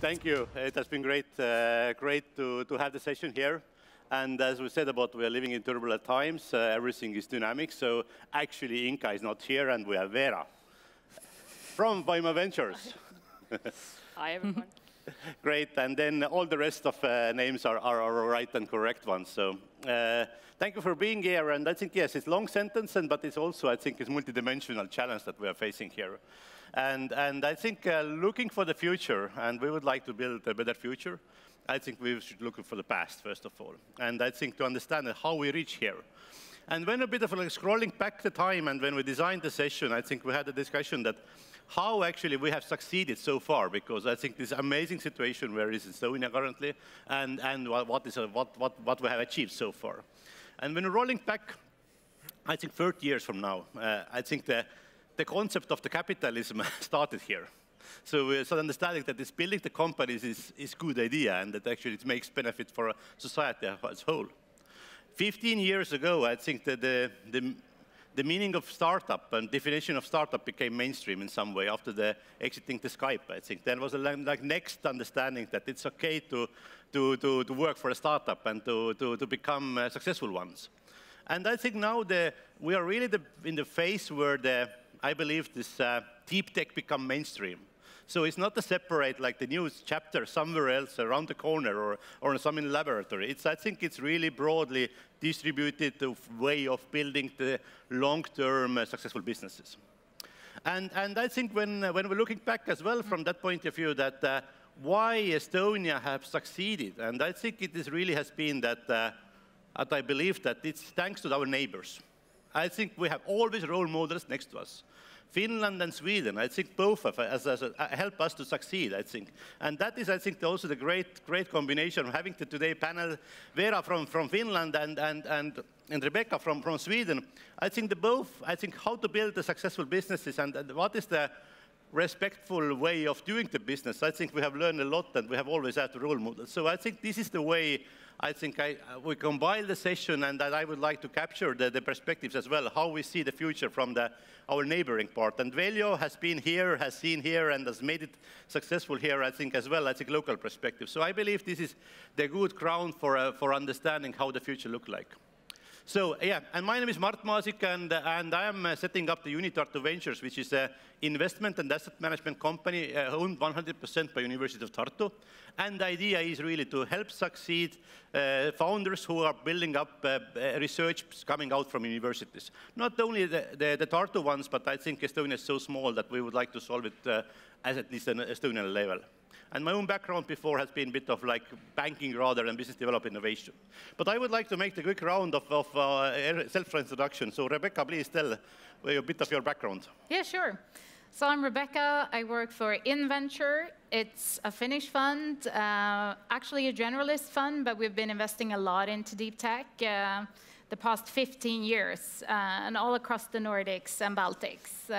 Thank you. It has been great, great to have the session here. And as we said about we are living in turbulent times, everything is dynamic. So actually, Inka is not here, and we have Vera from Voima Ventures. Hi, everyone. Great. And then all the rest of names are right and correct ones. So thank you for being here. And I think, yes, it's a long sentence, but it's also, I think, it's a multidimensional challenge that we are facing here. And I think looking for the future, and we would like to build a better future, I think we should look for the past, first of all. And I think to understand how we reach here. And when a bit of like scrolling back the time and when we designed the session, I think we had a discussion that how actually we have succeeded so far, because I think this amazing situation where is Estonia currently and what we have achieved so far. And when rolling back, I think 30 years from now, I think the concept of the capitalism started here. So it's understanding that this building the companies is a good idea and that actually it makes benefit for society as a whole. 15 years ago, I think that the meaning of startup and definition of startup became mainstream in some way after the exiting the Skype. I think there was a like next understanding that it's okay to work for a startup and to become successful ones. And I think now we are really in the phase where I believe this deep tech become mainstream. So it's not to separate like the new chapter somewhere else around the corner or some in the laboratory. I think it's really broadly distributed way of building the long-term successful businesses. And I think when we're looking back as well from that point of view that why Estonia have succeeded, and I think it really has been that I believe that it's thanks to our neighbors. I think we have always role models next to us. Finland and Sweden, I think both of us help us to succeed, I think. And that is, I think, also the great combination of having the today panel, Vera from Finland and Rebecka from Sweden. I think how to build the successful businesses and what is the respectful way of doing the business. I think we have learned a lot and we have always had role models. So I think this is the way I think we combine the session and that I would like to capture the perspectives as well, how we see the future from our neighboring part. And Veljo has been here, has seen here, and has made it successful here, I think, as well, I think, local perspective. So I believe this is the good ground for understanding how the future looks like. So, yeah, and my name is Mart, Maasik, and I am setting up the UniTartu Ventures, which is an investment and asset management company owned 100% by University of Tartu. And the idea is really to help succeed founders who are building up research coming out from universities. Not only the Tartu ones, but I think Estonia is so small that we would like to solve it at least an Estonian level. And my own background before has been a bit of like banking rather than business development innovation. But I would like to make the quick round of self-introduction. So Rebecka, please tell a bit of your background. Yeah, sure. So I'm Rebecka. I work for Inventure. It's a Finnish fund, actually a generalist fund, but we've been investing a lot into deep tech the past 15 years, and all across the Nordics and Baltics.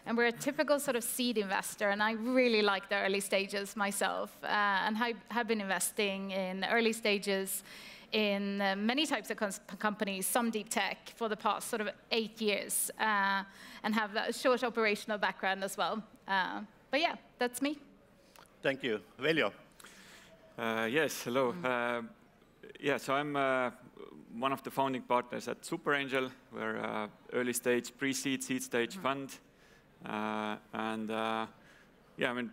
And we're a typical sort of seed investor, and I really like the early stages myself, and have been investing in early stages in many types of companies, some deep tech, for the past sort of 8 years, and have a short operational background as well. But yeah, that's me. Thank you. Veljo. Yes, hello. Yeah, so I'm one of the founding partners at Superangel. We're an early stage, pre-seed, seed stage fund. Yeah, I mean,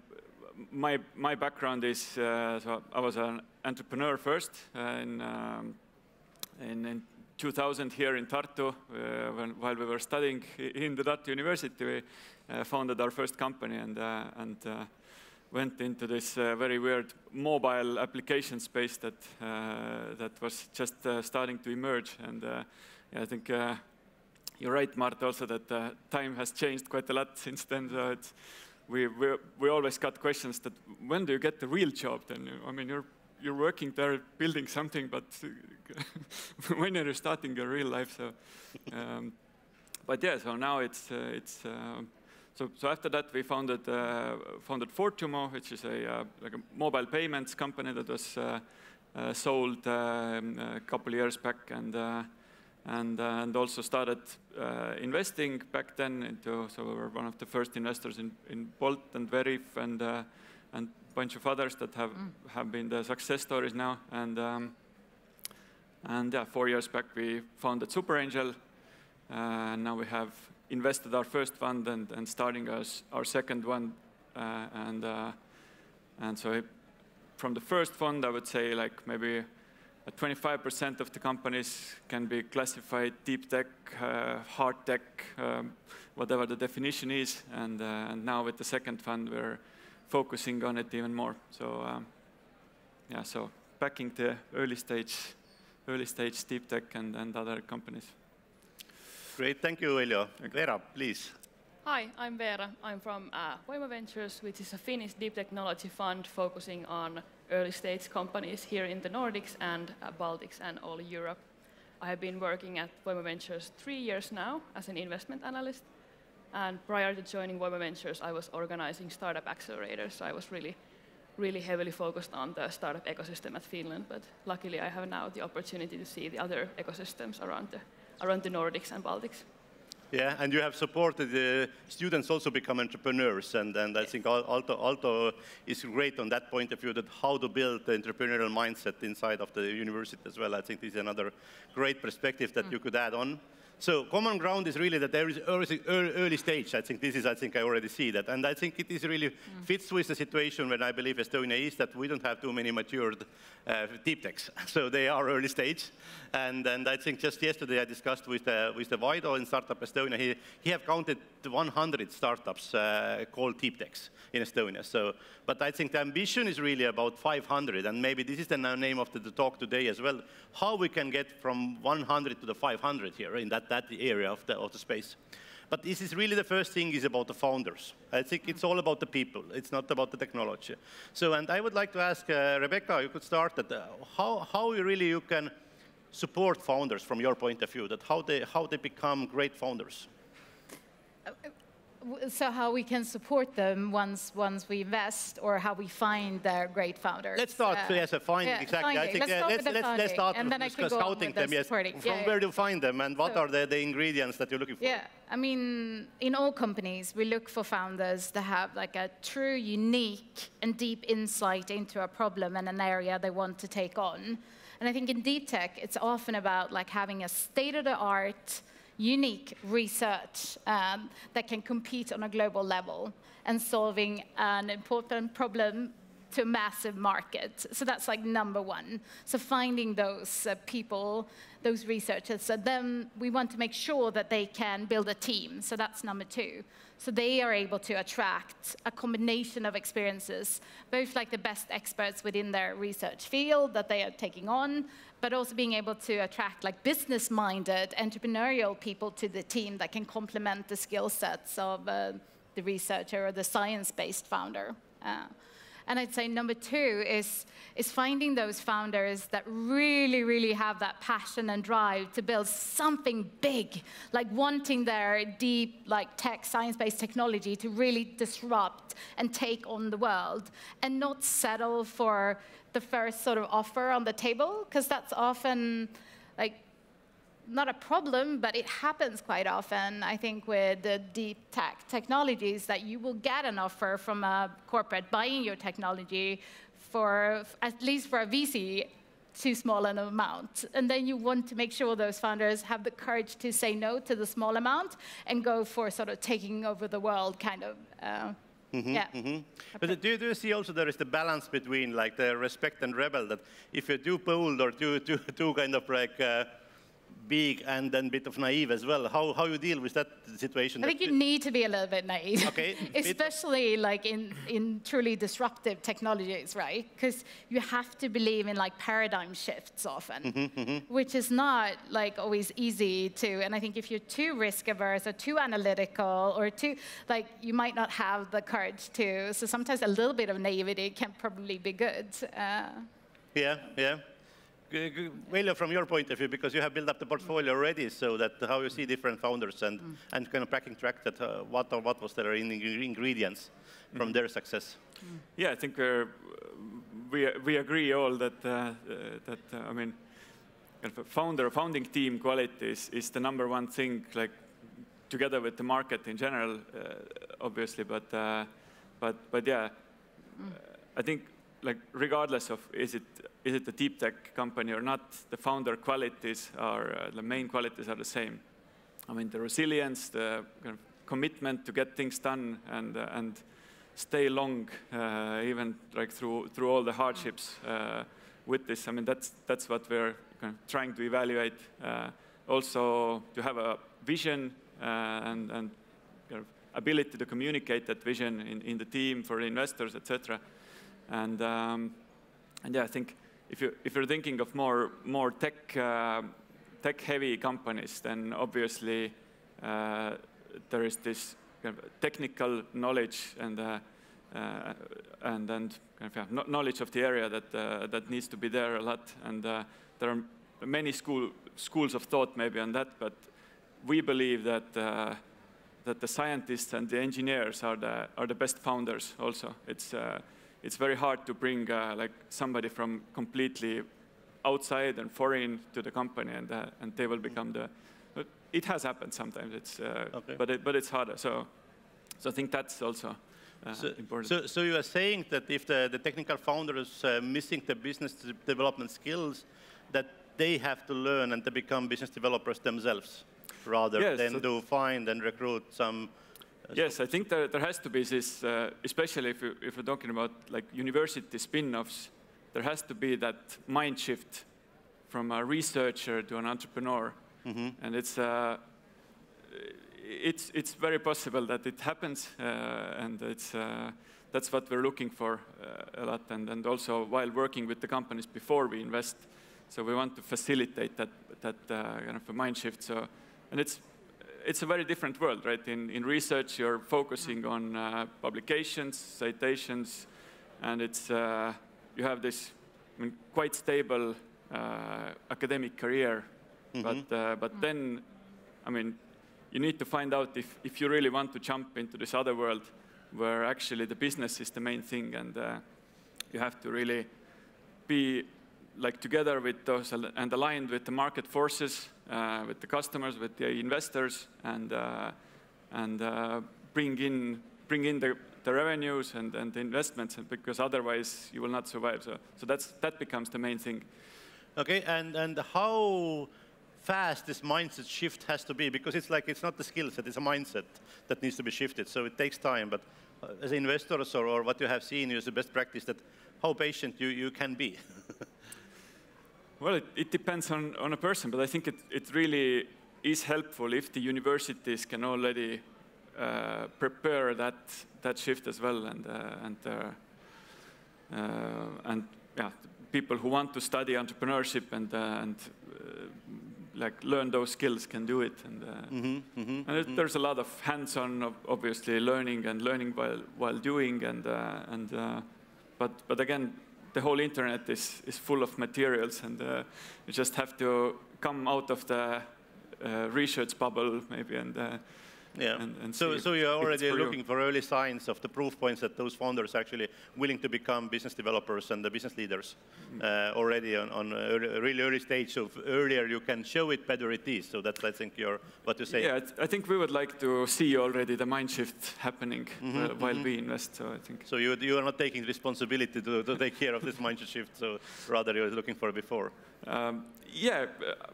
my background is, so I was an entrepreneur first in 2000 here in Tartu. While we were studying in the Tartu University, we founded our first company and went into this very weird mobile application space that was just starting to emerge. And yeah, I think you're right, Mart, also that time has changed quite a lot since then. So we always got questions that when do you get the real job then? I mean, you're working there building something, but when are you starting your real life? So, but yeah, so now so after that we founded Fortumo, which is like a mobile payments company that was sold a couple of years back, and also started investing back then into, so we were one of the first investors in Bolt and Verif and bunch of others that have been the success stories now. And yeah, 4 years back we founded Superangel. Now we have invested our first fund and starting our second one. And so from the first fund, I would say like maybe 25% of the companies can be classified deep tech, hard tech, whatever the definition is. And now with the second fund, we're focusing on it even more. So yeah, so backing the early stage deep tech and other companies. Great, thank you, Veljo. Vera, please. Hi, I'm Vera. I'm from Voima Ventures, which is a Finnish deep technology fund focusing on early stage companies here in the Nordics and Baltics and all Europe. I have been working at Voima Ventures 3 years now as an investment analyst. And prior to joining Voima Ventures, I was organizing startup accelerators. So I was really heavily focused on the startup ecosystem at Finland. But luckily, I have now the opportunity to see the other ecosystems around the Nordics and Baltics. Yeah, and you have supported the students also become entrepreneurs, and I think Aalto is great on that point of view, that how to build the entrepreneurial mindset inside of the university as well. I think this is another great perspective that you could add on. So common ground is really that there is early stage. I think I already see that. And I think it is really fits with the situation when I believe Estonia is that we don't have too many matured deep techs. So they are early stage. And I think just yesterday I discussed with the Rydå in Startup Estonia. He have counted 100 startups called deep techs in Estonia. So, but I think the ambition is really about 500. And maybe this is the name of the talk today as well. How we can get from 100 to the 500 here in that area of the space. But this is really the first thing is about the founders. I think it's all about the people. It's not about the technology. So, and I would like to ask Rebecka, you could start that how you can support founders from your point of view, that how they become great founders. So how we can support them once we invest, or how we find their great founders? Let's start, exactly. Finding. I think let's start and then I could go scouting them. Yes. From where do you find them, and what are the ingredients that you're looking for? Yeah, I mean, in all companies, we look for founders that have like a true, unique, and deep insight into a problem and an area they want to take on. And I think in deep tech, it's often about like having a state-of-the-art, unique research that can compete on a global level and solving an important problem to a massive market. So that's like number one. So finding those people, those researchers, so then we want to make sure that they can build a team. So that's number two. So they are able to attract a combination of experiences, both like the best experts within their research field that they are taking on, but also being able to attract like business-minded, entrepreneurial people to the team that can complement the skill sets of the researcher or the science-based founder. And I'd say number two is finding those founders that really, really have that passion and drive to build something big, like wanting their deep, like tech, science-based technology to really disrupt and take on the world, and not settle for the first sort of offer on the table, because that's often like not a problem, but it happens quite often, I think, with the deep tech technologies, that you will get an offer from a corporate buying your technology for, at least for a VC, too small an amount. And then you want to make sure those founders have the courage to say no to the small amount and go for sort of taking over the world kind of. But do you see also there is the balance between like the respect and rebel, that if you're too bold or too kind of like big and then a bit of naive as well, how you deal with that situation? I think you need to be a little bit naive, okay. Especially like in truly disruptive technologies, right? Because you have to believe in like paradigm shifts often, which is not like always easy to. And I think if you're too risk averse or too analytical or too like, you might not have the courage to. So sometimes a little bit of naivety can probably be good. Yeah. Veljo, from your point of view, because you have built up the portfolio already, so that how you see different founders and kind of tracking track that what was their ingredients from their success. Yeah, I think we agree all that I mean, founding team quality is the number one thing, like together with the market in general, obviously, but yeah. I think, like, regardless of is it a deep tech company or not, the founder qualities are the main qualities are the same. I mean, the resilience, the kind of commitment to get things done, and stay long, even like through all the hardships with this. I mean, that's what we're kind of trying to evaluate. Also, to have a vision and kind of ability to communicate that vision in the team for the investors, etc. And yeah, I think if you're thinking of more tech-heavy companies, then obviously there is this kind of technical knowledge and kind of knowledge of the area that needs to be there a lot. And there are many schools of thought maybe on that, but we believe that the scientists and the engineers are the best founders. Also, it's very hard to bring like somebody from completely outside and foreign to the company, and they will become the. But it has happened sometimes. It's okay. but it's harder. So I think that's also important. So you are saying that if the technical founder is missing the business development skills, that they have to learn and to become business developers themselves, rather than to find and recruit some. Yes, I think there has to be this, especially if we're talking about like university spin-offs, there has to be that mind shift from a researcher to an entrepreneur, and it's very possible that it happens, and that's what we're looking for a lot, and also while working with the companies before we invest, so we want to facilitate that kind of a mind shift. So, and it's a very different world, right? In research, you're focusing on publications, citations, and it's you have this, I mean, quite stable academic career. But then, I mean, you need to find out if you really want to jump into this other world where actually the business is the main thing, and you have to really be like together with those and aligned with the market forces, with the customers, with the investors, and bring in the revenues and the investments, because otherwise you will not survive. So that becomes the main thing. Okay, and how fast this mindset shift has to be, because it's not the skill set, it's a mindset that needs to be shifted. So it takes time, but as investors or what you have seen is the best practice, that how patient you can be. Well, it depends on a person, but I think it really is helpful if the universities can already prepare that shift as well, and yeah, people who want to study entrepreneurship and like learn those skills can do it, and there's a lot of hands-on, obviously, learning while doing, but again, the whole internet is full of materials, and you just have to come out of the research bubble, maybe, and yeah. And so you're already looking for early signs of the proof points that those founders are actually willing to become business developers and the business leaders already on a really early stage. So earlier you can show it, better it is. So that's, I think, what you say. Yeah, I think we would like to see already the mind shift happening while we invest. So I think. So you are not taking responsibility to take care of this mind shift. So rather you're looking for it before. Yeah,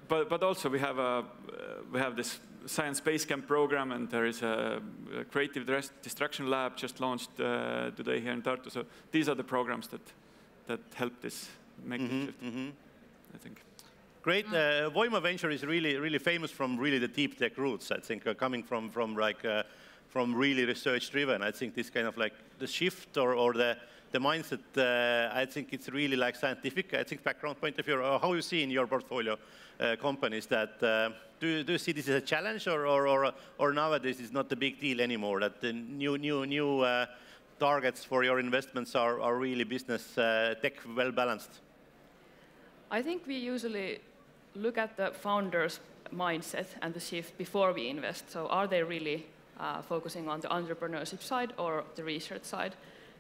but also we have this Science Base Camp program, and there is a creative destruction lab just launched today here in Tartu. So these are the programs that help this make the shift, I think. Great. Voima Venture is really famous from really the deep tech roots, I think, coming from really research driven. I think this kind of like the shift or the mindset, I think it's really like scientific, I think, background point of view, or how you see in your portfolio companies that, do you see this as a challenge, or nowadays it's not a big deal anymore, that the new targets for your investments are really business tech well balanced? I think we usually look at the founder's mindset and the shift before we invest. So are they really focusing on the entrepreneurship side or the research side?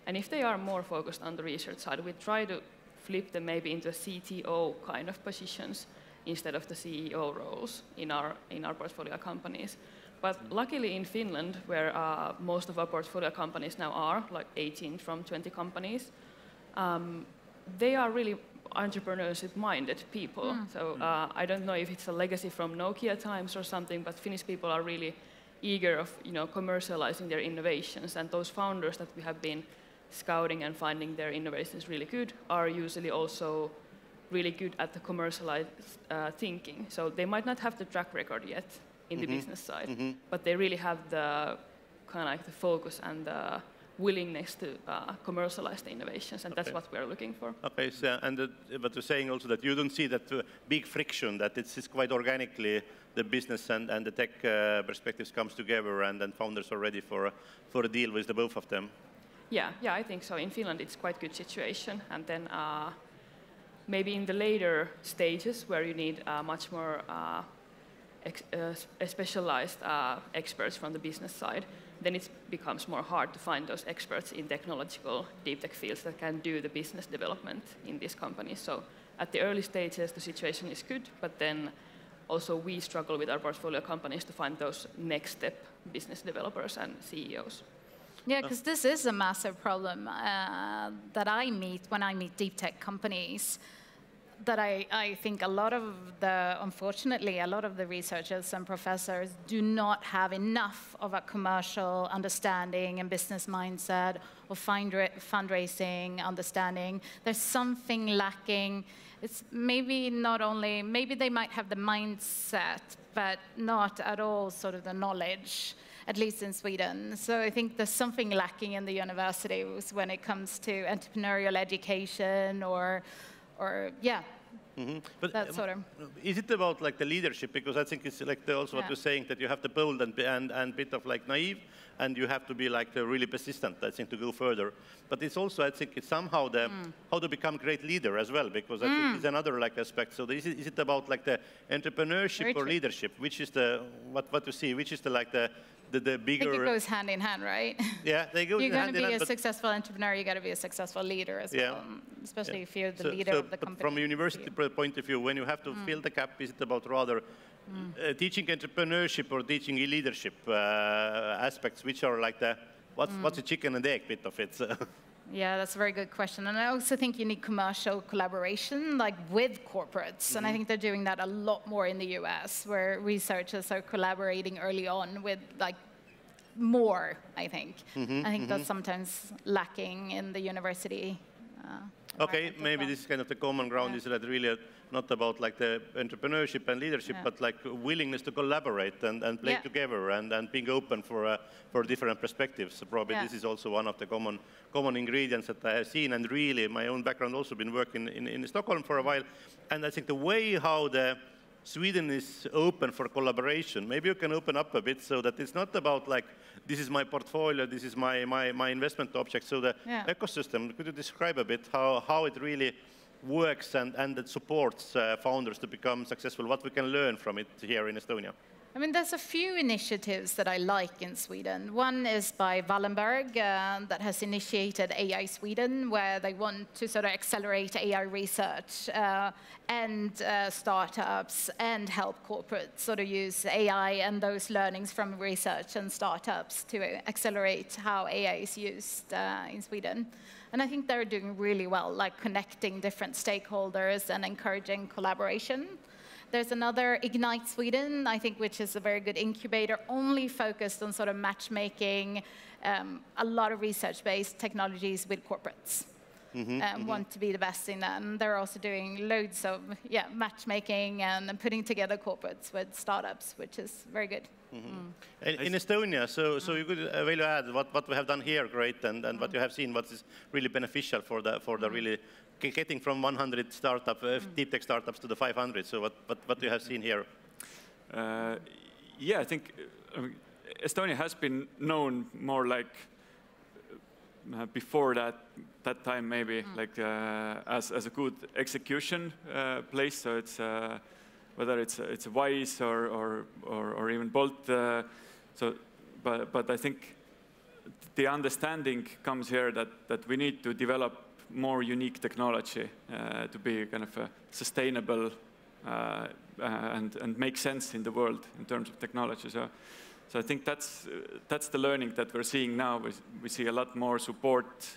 And if they are more focused on the research side, we try to flip them maybe into CTO kind of positions instead of the CEO roles in our portfolio companies. But luckily in Finland, where most of our portfolio companies now are, like 18 from 20 companies, they are really entrepreneurship-minded people. So I don't know if it's a legacy from Nokia times or something, but Finnish people are really eager of commercializing their innovations, and those founders that we have been scouting and finding their innovations really good are usually also really good at the commercialized thinking. So they might not have the track record yet in the business side, but they really have the kind of like the focus and the willingness to commercialize the innovations, and that's what we're looking for. Okay, so, but you're saying also that you don't see that big friction, that it's quite organically the business and the tech perspectives comes together, and then founders are ready for a deal with the both of them. Yeah, I think so. In Finland, it's quite good situation, and then maybe in the later stages where you need much more specialized experts from the business side, then it becomes more hard to find those experts in technological deep tech fields that can do the business development in these companies. So at the early stages, the situation is good, but then also we struggle with our portfolio companies to find those next step business developers and CEOs. Yeah, because this is a massive problem that I meet when I meet deep tech companies, that I think unfortunately, a lot of the researchers and professors do not have enough of a commercial understanding and business mindset or fundraising understanding. There's something lacking. It's maybe they might have the mindset, but not at all sort of the knowledge, at least in Sweden. So I think there's something lacking in the universities when it comes to entrepreneurial education or yeah, but that sort of. Is it about like the leadership? Because I think it's like also what you're saying, that you have the bold and bit of like naive, and you have to be like really persistent, I think, to go further. But it's also, I think, it's somehow the how to become great leader as well, because I think it's another like aspect. So is it about like the entrepreneurship or leadership? Which is the what you see? Which is the like the bigger? I think it goes hand in hand, right? Yeah, they go hand in hand. You're going to be a successful entrepreneur, you got to be a successful leader as well, especially if you're the leader of the company. From a university point of view, when you have to fill the gap, is it about rather teaching entrepreneurship or teaching leadership aspects, which are like what's the chicken and egg bit of it? Yeah, that's a very good question. And I also think you need commercial collaboration, like with corporates. And I think they're doing that a lot more in the US, where researchers are collaborating early on with like more, I think. I think that's sometimes lacking in the university. Okay, maybe this is kind of the common ground, is that really not about like the entrepreneurship and leadership, but like willingness to collaborate and play together and being open for different perspectives. So probably this is also one of the common ingredients that I have seen, and really my own background also been working in Stockholm for a while. And I think the way how Sweden is open for collaboration, maybe you can open up a bit so that it's not about like, this is my portfolio, this is my investment object. So the ecosystem, could you describe a bit how it really works and it supports founders to become successful, what we can learn from it here in Estonia? I mean, there's a few initiatives that I like in Sweden. One is by Wallenberg that has initiated AI Sweden, where they want to sort of accelerate AI research and startups and help corporates sort of use AI and those learnings from research and startups to accelerate how AI is used in Sweden. And I think they're doing really well, like connecting different stakeholders and encouraging collaboration. There's another, Ignite Sweden, I think, which is a very good incubator, only focused on sort of matchmaking, a lot of research-based technologies with corporates. Want to be the best in them. They're also doing loads of matchmaking and putting together corporates with startups, which is very good. In Estonia, so you could Veljo add what we have done here, great, and what you have seen, what is really beneficial for the really getting from 100 deep tech startups to the 500. So what you have seen here? Yeah, I think Estonia has been known more like before that time maybe like as a good execution place. So it's whether it's Wise or even Bolt. But I think the understanding comes here that we need to develop more unique technology to be kind of sustainable and make sense in the world in terms of technology. So I think that's the learning that we're seeing now. We see a lot more support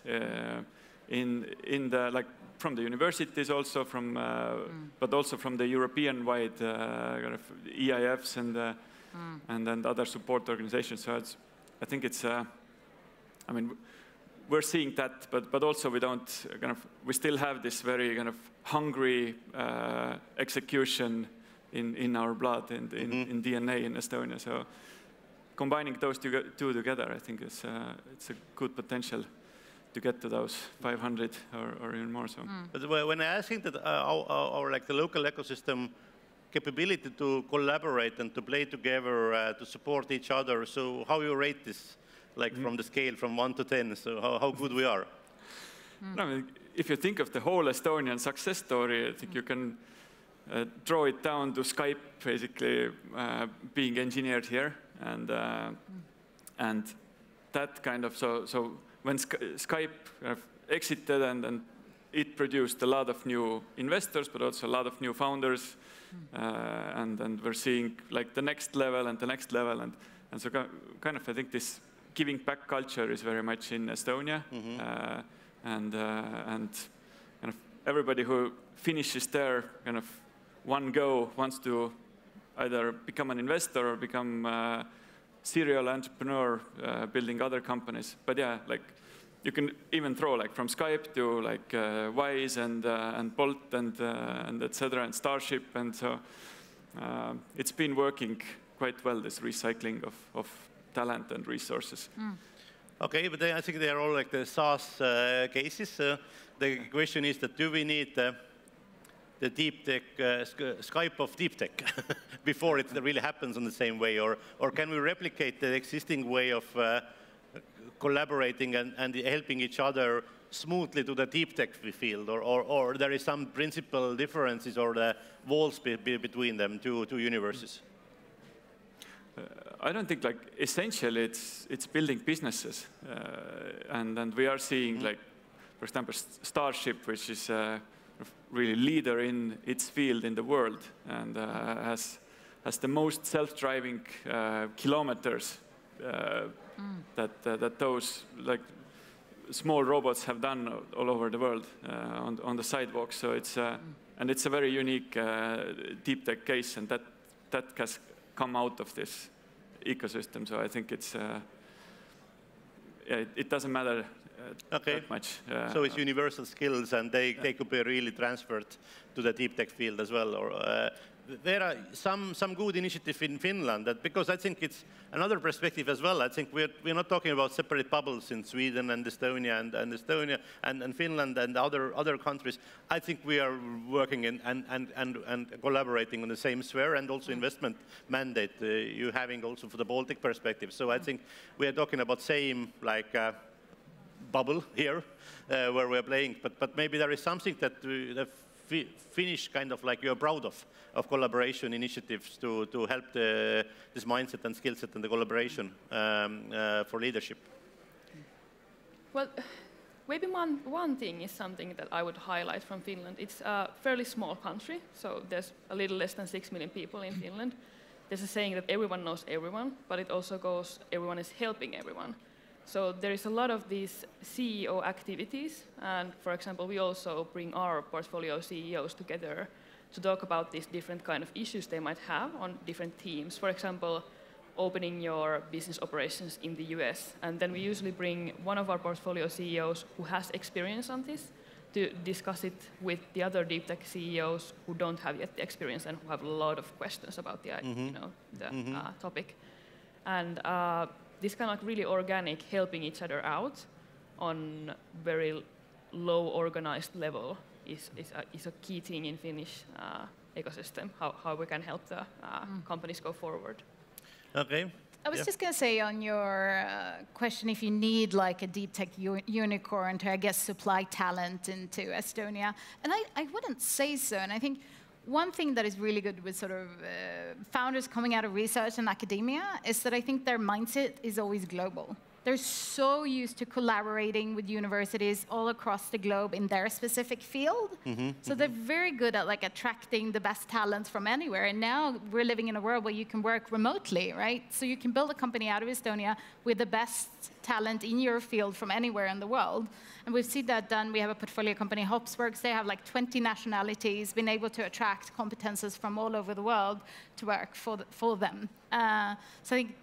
in the like from the universities also from but also from the European-wide kind of EIFs and then other support organizations. So I think it's I mean we're seeing that, but also we still have this very kind of hungry execution in our blood and in DNA in Estonia. So combining those two together, I think it's a good potential to get to those 500 or even more. So. But when I think that our like the local ecosystem capability to collaborate and to play together, to support each other, so how you rate this, like from the scale from 1 to 10, so how good we are? No, I mean, if you think of the whole Estonian success story, I think you can draw it down to Skype basically being engineered here, and that kind of so when Skype exited and it produced a lot of new investors, but also a lot of new founders, and we're seeing like the next level and the next level, and so kind of I think this giving back culture is very much in Estonia, and kind of everybody who finishes there kind of one go wants to either become an investor or become a serial entrepreneur building other companies. But yeah, like you can even throw like from Skype to like Wise and Bolt and etc. and Starship, and so it's been working quite well, this recycling of talent and resources. Okay, but I think they are all like the SaaS cases. The question is that do we need the deep tech, Skype of deep tech before it really happens in the same way, or can we replicate the existing way of collaborating and helping each other smoothly to the deep tech field, or there is some principal differences or the walls between them two universes? I don't think like essentially it's building businesses, and we are seeing like, for example, Starship, which is really leader in its field in the world, and has the most self-driving kilometers that those like small robots have done all over the world on the sidewalks. So it's and it's a very unique deep tech case, and that has come out of this ecosystem. So I think it's yeah, it doesn't matter that much. So it's universal skills, and they could be really transferred to the deep tech field as well. Or there are some good initiative in Finland, because I think it's another perspective as well. I think we're not talking about separate bubbles in Sweden and Estonia and Finland and other countries. I think we are working and collaborating on the same sphere, and also investment mandate you having also for the Baltic perspective. So I think we are talking about same like bubble here where we're playing, but maybe there is something that the Finnish kind of like you're proud of collaboration initiatives to help this mindset and skill set and the collaboration for leadership. Well, maybe one thing is something that I would highlight from Finland. It's a fairly small country, so there's a little less than 6 million people in Finland. There's a saying that everyone knows everyone, but it also goes everyone is helping everyone. So there is a lot of these CEO activities, and for example, we also bring our portfolio CEOs together to talk about these different kind of issues they might have on different teams. For example, opening your business operations in the US, and then we usually bring one of our portfolio CEOs who has experience on this to discuss it with the other deep tech CEOs who don't have yet the experience and who have a lot of questions about the topic. And this kind of like really organic, helping each other out on very low organized level is a key thing in Finnish ecosystem, how we can help the companies go forward. Okay. I was just going to say on your question if you need like a deep tech unicorn to, I guess, supply talent into Estonia. And I wouldn't say so. And I think one thing that is really good with sort of founders coming out of research and academia is that I think their mindset is always global. they're so used to collaborating with universities all across the globe in their specific field. So they're very good at like attracting the best talent from anywhere. And now we're living in a world where you can work remotely, right? So you can build a company out of Estonia with the best talent in your field from anywhere in the world. And we've seen that done. We have a portfolio company, Hopsworks. They have like 20 nationalities, been able to attract competences from all over the world to work for them. So I think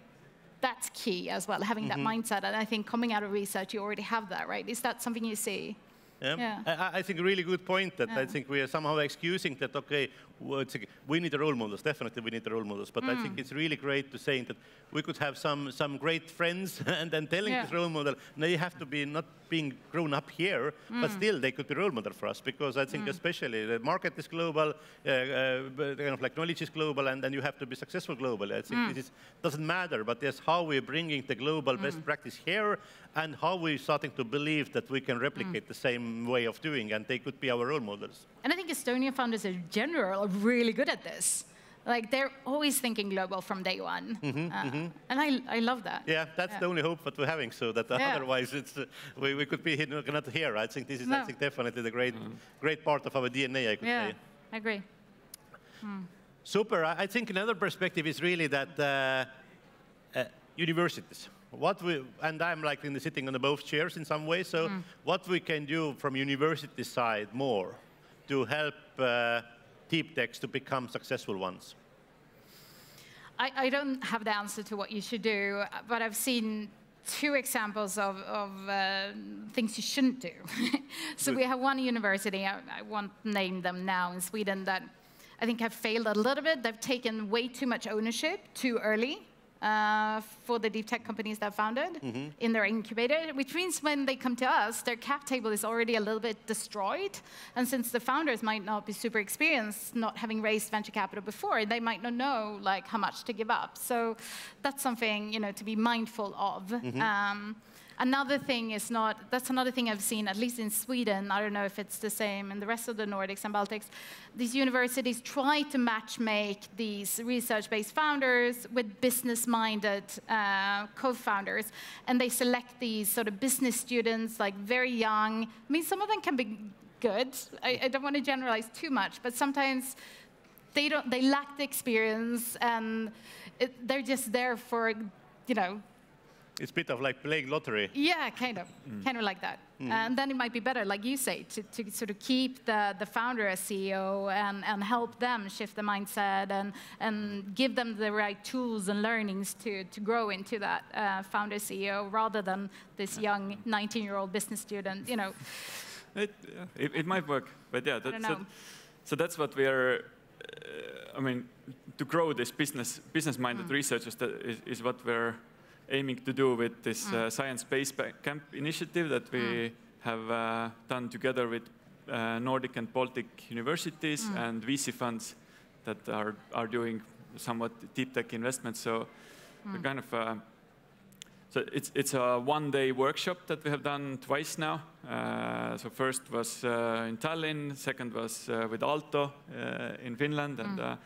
that's key as well, having that mindset. And I think coming out of research, you already have that, right? Is that something you see? Yeah. I think a really good point that I think we are somehow excusing that, okay, well, we need the role models, definitely we need the role models, but I think it's really great to say that we could have some great friends and then telling this role model, no, you have to be not being grown up here, but still they could be role model for us, because I think especially the market is global, kind of like knowledge is global, and then you have to be successful globally. I think this doesn't matter, but it's how we're bringing the global best practice here and how we're starting to believe that we can replicate the same way of doing, and they could be our role models. And I think Estonian founders in general are really good at this. Like, they're always thinking global from day one. And I love that. Yeah, that's the only hope that we're having, so that otherwise it's, we could be not here. I think this is I think definitely the great part of our DNA, I could say. I agree. Super. I think another perspective is really that universities. And I'm like sitting on both chairs in some way, so what we can do from university side more to help deep techs to become successful ones? I don't have the answer to what you should do, but I've seen two examples of things you shouldn't do. So we have one university, I won't name them now, in Sweden, that I think have failed a little bit. They've taken way too much ownership too early. For the deep tech companies that founded in their incubator, which means when they come to us, their cap table is already a little bit destroyed. And since the founders might not be super experienced, not having raised venture capital before, they might not know like how much to give up. So that's something to be mindful of. Another thing is that's another thing I've seen, at least in Sweden, I don't know if it's the same in the rest of the Nordics and Baltics, these universities try to matchmake these research-based founders with business-minded co-founders, and they select these sort of business students, like very young. I mean, some of them can be good. I don't want to generalize too much, but sometimes they lack the experience, and they're just there for, It's a bit of like playing lottery. Yeah, kind of like that. And then it might be better, like you say, to sort of keep the founder as CEO and help them shift the mindset and give them the right tools and learnings to grow into that founder CEO rather than this young 19-year-old business student. It might work, but yeah, so that's what we are. I mean, to grow this business-minded researchers is what we're aiming to do with this science-based camp initiative that we have done together with Nordic and Baltic universities and VC funds that are doing somewhat deep tech investments. So kind of so it's a one-day workshop that we have done twice now. So first was in Tallinn, second was with Aalto in Finland, and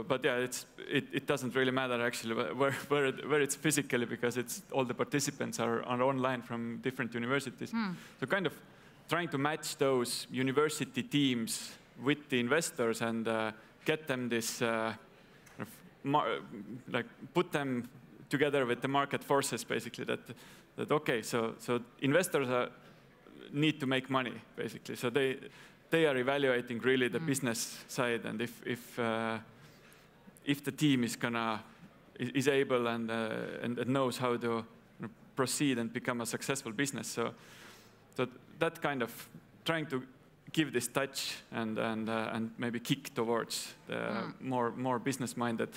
but yeah, it doesn't really matter actually where it's physically, because all the participants are online from different universities. So kind of trying to match those university teams with the investors and get them this, like put them together with the market forces, basically. That okay, so investors need to make money, basically. So they are evaluating really the business side, and if the team is able and knows how to proceed and become a successful business. So that kind of trying to give this touch and maybe kick towards the more business-minded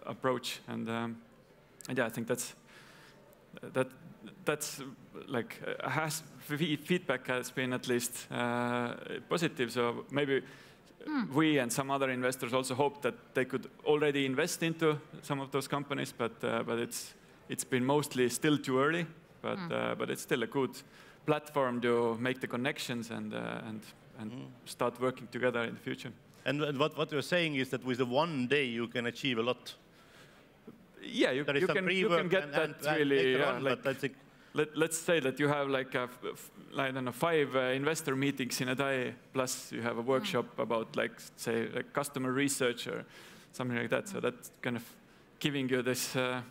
approach. And yeah, I think that's like feedback has been at least positive. So maybe we and some other investors also hope that they could already invest into some of those companies, but it's been mostly still too early. But it's still a good platform to make the connections and start working together in the future. And what you're saying is that with the one day you can achieve a lot. Yeah, you can get that really. Like, let's say that you have like I don't know, 5 investor meetings in a day, plus you have a workshop about like say like customer research or something like that. So that's kind of giving you this a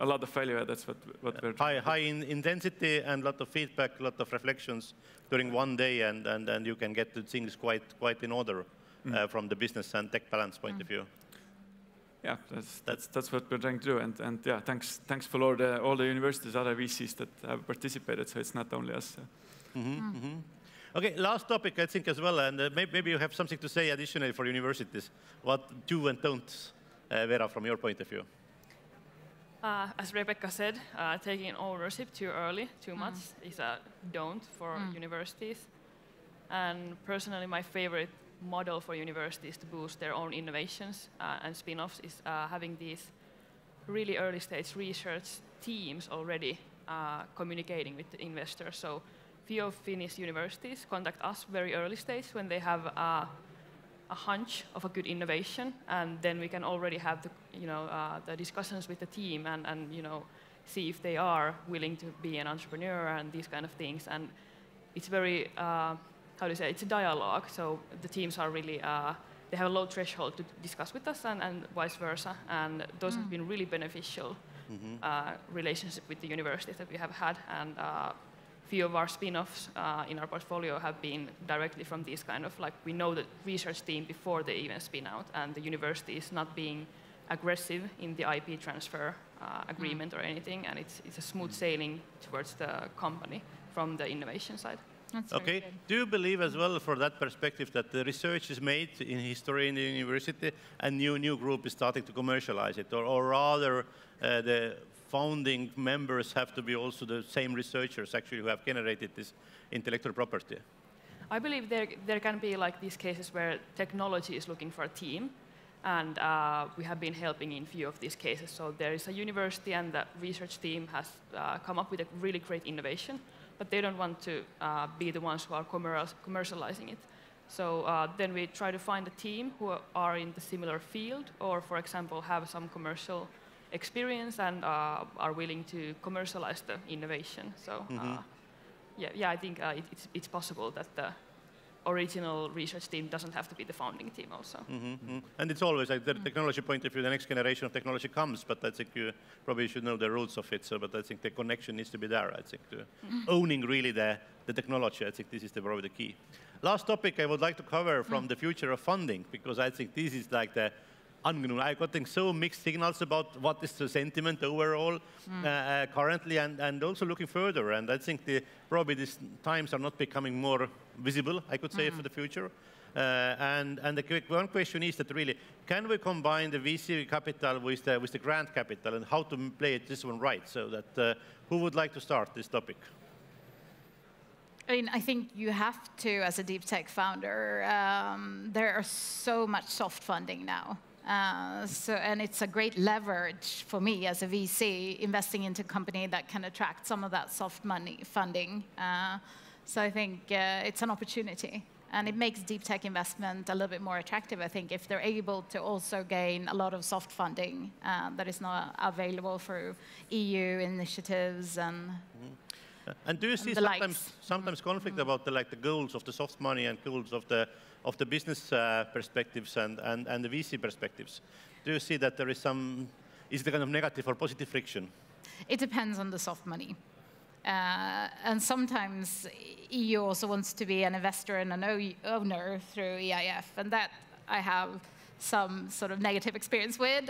lot of value. That's what we're doing. High in intensity and a lot of feedback, a lot of reflections during one day, and you can get the things quite in order from the business and tech balance point of view. Yeah, that's what we're trying to do, and yeah, thanks for all the universities, other VCs that have participated. So it's not only us. Okay, last topic I think as well, and maybe you have something to say additionally for universities. What do and don't, Vera, from your point of view? As Rebecka said, taking ownership too early, too much, is a don't for universities. And personally, my favorite model for universities to boost their own innovations and spin-offs is having these really early stage research teams already communicating with the investors. So few of Finnish universities contact us very early stage when they have a hunch of a good innovation, and then we can already have the discussions with the team and see if they are willing to be an entrepreneur and these kind of things. And it's very how do you say, it's a dialogue, so the teams are really, they have a low threshold to discuss with us and vice versa, and those have been really beneficial relationship with the universities that we have had, and few of our spin-offs in our portfolio have been directly from these kind of, like, we know the research team before they even spin out, and the university is not being aggressive in the IP transfer agreement or anything, and it's a smooth sailing towards the company from the innovation side. Okay. Do you believe as well, for that perspective, that the research is made in history in the university and new group is starting to commercialize it, or rather the founding members have to be also the same researchers actually who have generated this intellectual property? I believe there can be like these cases where technology is looking for a team, and we have been helping in few of these cases. So there is a university and the research team has come up with a really great innovation, but they don't want to be the ones who are commercializing it. So then we try to find a team who are in the similar field, or for example have some commercial experience and are willing to commercialize the innovation. So yeah, I think it's possible that the original research team doesn't have to be the founding team also. And it's always like the technology point of view, the next generation of technology comes, but I think you probably should know the rules of it. So, but I think the connection needs to be there. I think owning really the technology, I think this is probably the key. Last topic I would like to cover from the future of funding, because I think this is like the I'm getting so mixed signals about what is the sentiment overall currently, and also looking further. And I think probably these times are not becoming more visible, I could say, for the future. And the one question is that really, can we combine the VC capital with the grant capital, and how to play this one right? So that who would like to start this topic? I mean, I think you have to, as a deep tech founder, there are so much soft funding now. And it's a great leverage for me as a VC investing into a company that can attract some of that soft money funding. So I think it's an opportunity, and it makes deep tech investment a little bit more attractive, I think, if they're able to also gain a lot of soft funding that is not available through EU initiatives and and do you see sometimes conflict about the goals of the soft money and goals of the business perspectives and the VC perspectives? Do you see that there is is it a kind of negative or positive friction? It depends on the soft money. And sometimes EU also wants to be an investor and an owner through EIF, and that I have some sort of negative experience with.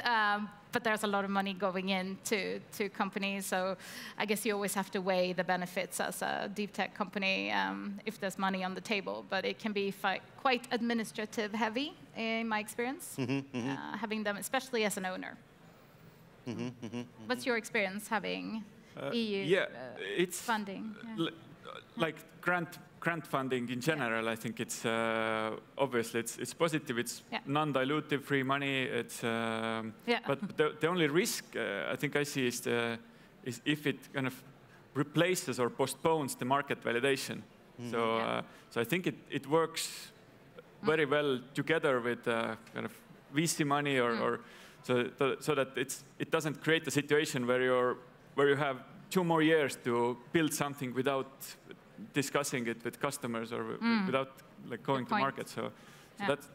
But there's a lot of money going into companies, so I guess you always have to weigh the benefits as a deep tech company if there's money on the table. But it can be quite administrative heavy, in my experience, having them, especially as an owner. What's your experience having EU funding? Yeah. Like grant funding in general, I think it's obviously it's positive. It's non-dilutive, free money. It's but the only risk I think I see is if it kind of replaces or postpones the market validation. So I think it works very well together with kind of VC money or so that it doesn't create a situation where you have 2 more years to build something without discussing it with customers or without like going to market. So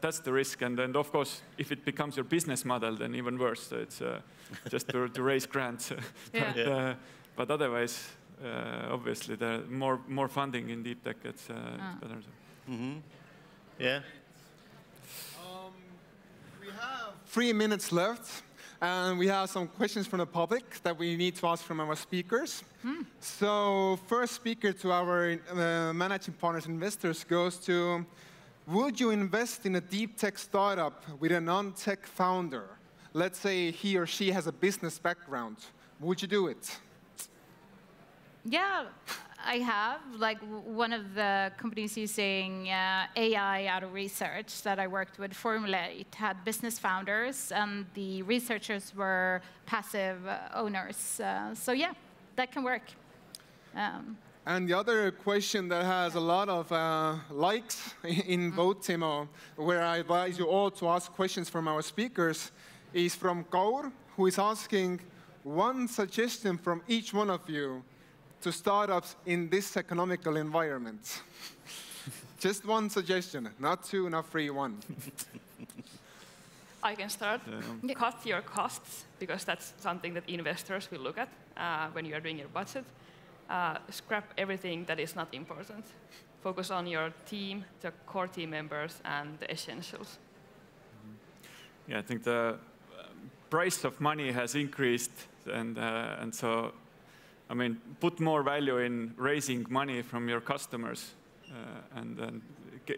that's the risk. And then, of course, if it becomes your business model, then even worse. So it's just to raise grants. But otherwise, obviously, the more funding in deep tech, it's better. Yeah. We have 3 minutes left, and we have some questions from the public that we need to ask from our speakers. So first speaker to our managing partners investors goes to, would you invest in a deep tech startup with a non-tech founder? Let's say he or she has a business background. Would you do it? Yeah, I have. Like one of the companies using AI out of research that I worked with, Formulate, had business founders, and the researchers were passive owners. So yeah, that can work. And the other question that has a lot of likes in Votima, where I advise you all to ask questions from our speakers, is from Kaur, who is asking one suggestion from each one of you to startups in this economical environment. Just one suggestion, not 2, not 3, 1. I can start. Cut your costs, because that's something that investors will look at when you are doing your budget. Scrap everything that is not important. Focus on your team, the core team members, and the essentials. Yeah, I think the price of money has increased, and so, I mean, put more value in raising money from your customers and then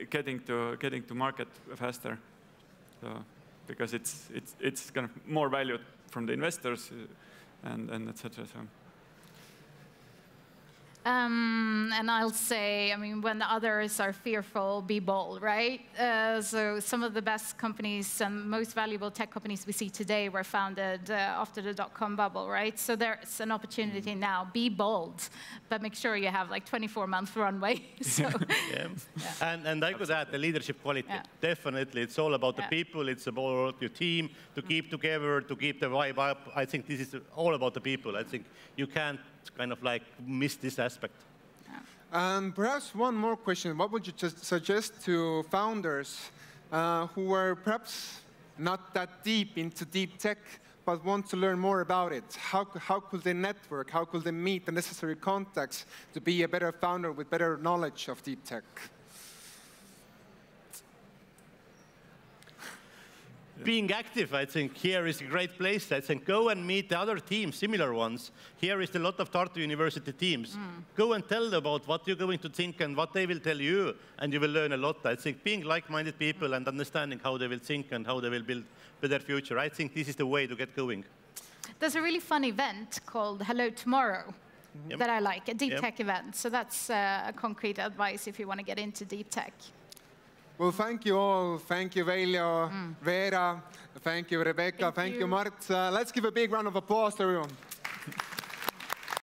getting to market faster. So, because it's kind of more value from the investors and etc. So. And I'll say, I mean, when the others are fearful, be bold, right? So some of the best companies and most valuable tech companies we see today were founded after the dot-com bubble, right? So there's an opportunity now. Be bold, but make sure you have like 24-month runway. So, And I could add the leadership quality. Definitely, it's all about the people. It's about your team, to keep together, to keep the vibe up. I think this is all about the people. I think you can't kind of like miss this aspect. Perhaps one more question. What would you just suggest to founders who are perhaps not that deep into deep tech, but want to learn more about it? How could they network? How could they meet the necessary contacts to be a better founder with better knowledge of deep tech? Being active, I think, here is a great place. I think go and meet the other teams, similar ones. Here is a lot of Tartu University teams. Go and tell them about what you're going to think and what they will tell you, and you will learn a lot. I think being like-minded people and understanding how they will think and how they will build their future, I think this is the way to get going. There's a really fun event called Hello Tomorrow that I like, a deep tech event. So that's a concrete advice if you want to get into deep tech. Well, thank you all. Thank you, Veljo, Veera. Thank you, Rebecka. Thank you, Mart. Let's give a big round of applause to everyone.